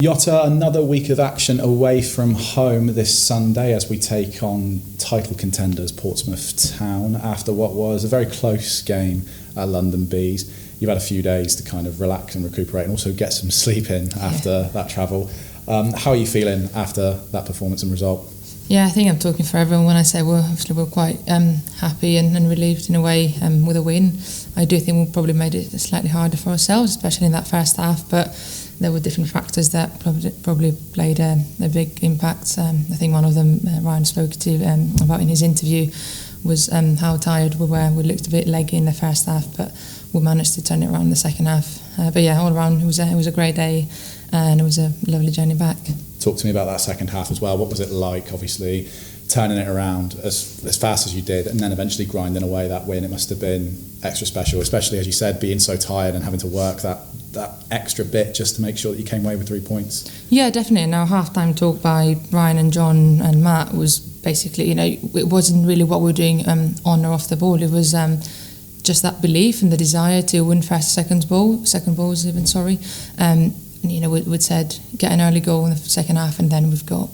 Jota, another week of action away from home this Sunday as we take on title contenders Portsmouth Town after what was a very close game at London Bees. You've had a few days to kind of relax and recuperate and also get some sleep in after that travel. How are you feeling after that performance and result? Yeah, I think I'm talking for everyone when I say we're quite happy and relieved in a way with a win. I do think we probably made it slightly harder for ourselves, especially in that first half, but there were different factors that probably played a big impact. I think one of them Ryan spoke to about in his interview was how tired we were. We looked a bit leggy in the first half, but we managed to turn it around in the second half. But yeah, all around it was a great day and it was a lovely journey back. Talk to me about that second half as well. What was it like, obviously, turning it around as fast as you did and then eventually grinding away that win? It must have been extra special, especially, as you said, being so tired and having to work that extra bit just to make sure that you came away with 3 points. Yeah, definitely. And our half-time talk by Ryan and John and Matt was basically, it wasn't really what we were doing on or off the ball. It was just that belief and the desire to win first, second balls even, sorry. We'd said get an early goal in the second half and then we've got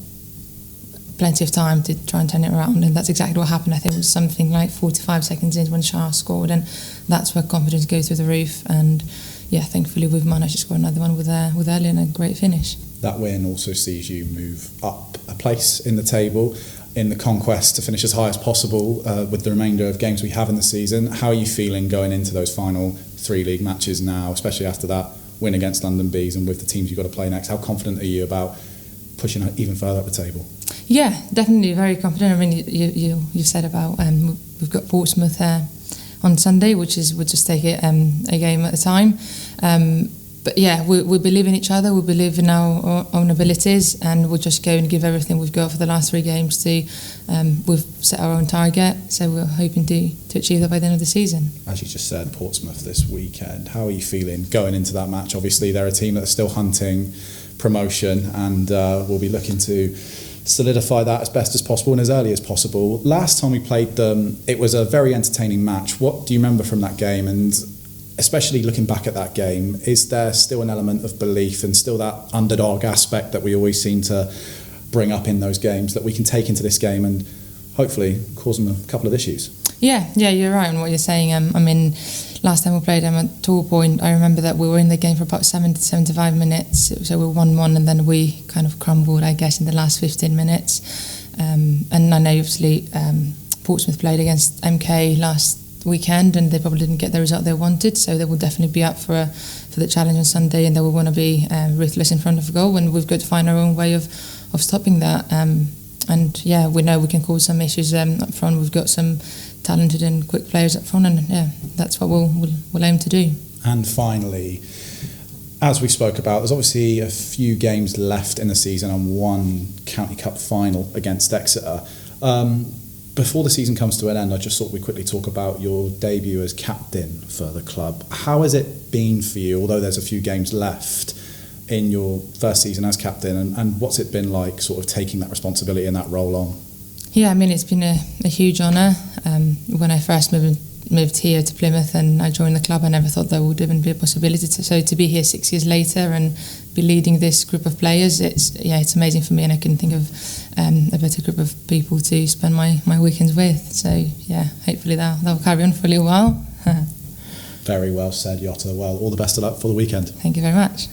plenty of time to try and turn it around, and that's exactly what happened. I think it was something like 45 seconds in when Shah scored, and that's where confidence goes through the roof. And yeah, thankfully we've managed to score another one with early and a great finish. That win also sees you move up a place in the table in the conquest to finish as high as possible with the remainder of games we have in the season. How are you feeling going into those final 3 league matches now, especially after that win against London Bees and with the teams you've got to play next? How confident are you about pushing even further up the table? Yeah, definitely very confident. I mean, you said about we've got Portsmouth on Sunday, we'll just take it a game at a time. But yeah, we believe in each other, we believe in our own abilities, and we'll just go and give everything we've got for the last 3 games to. We've set our own target, so we're hoping to achieve that by the end of the season. As you just said, Portsmouth this weekend. How are you feeling going into that match? Obviously, they're a team that are still hunting promotion, and we'll be looking to solidify that as best as possible and as early as possible. Last time we played them, it was a very entertaining match. What do you remember from that game? And especially looking back at that game, is there still an element of belief and still that underdog aspect that we always seem to bring up in those games that we can take into this game and hopefully cause them a couple of issues? Yeah, you're right on what you're saying. Last time we played them at Tour Point, I remember that we were in the game for about 70 to 75 minutes, so we were 1-1 and then we kind of crumbled, I guess, in the last 15 minutes. And I know obviously Portsmouth played against MK last weekend and they probably didn't get the result they wanted, so they will definitely be up for the challenge on Sunday, and they will want to be ruthless in front of goal, and we've got to find our own way of stopping that. And yeah, we know we can cause some issues up front. We've got some talented and quick players up front, and yeah, that's what we'll aim to do. And finally, as we spoke about, there's obviously a few games left in the season and one County Cup final against Exeter. Before the season comes to an end, I just thought we'd quickly talk about your debut as captain for the club. How has it been for you, although there's a few games left in your first season as captain, and what's it been like sort of taking that responsibility and that role on? Yeah, I mean, it's been a huge honour. When I first moved here to Plymouth and I joined the club, I never thought there would even be a possibility. So to be here 6 years later and be leading this group of players, it's amazing for me, and I couldn't think of a better group of people to spend my weekends with. So yeah, hopefully that'll carry on for a little while. Very well said, Jota. Well, all the best of luck for the weekend. Thank you very much.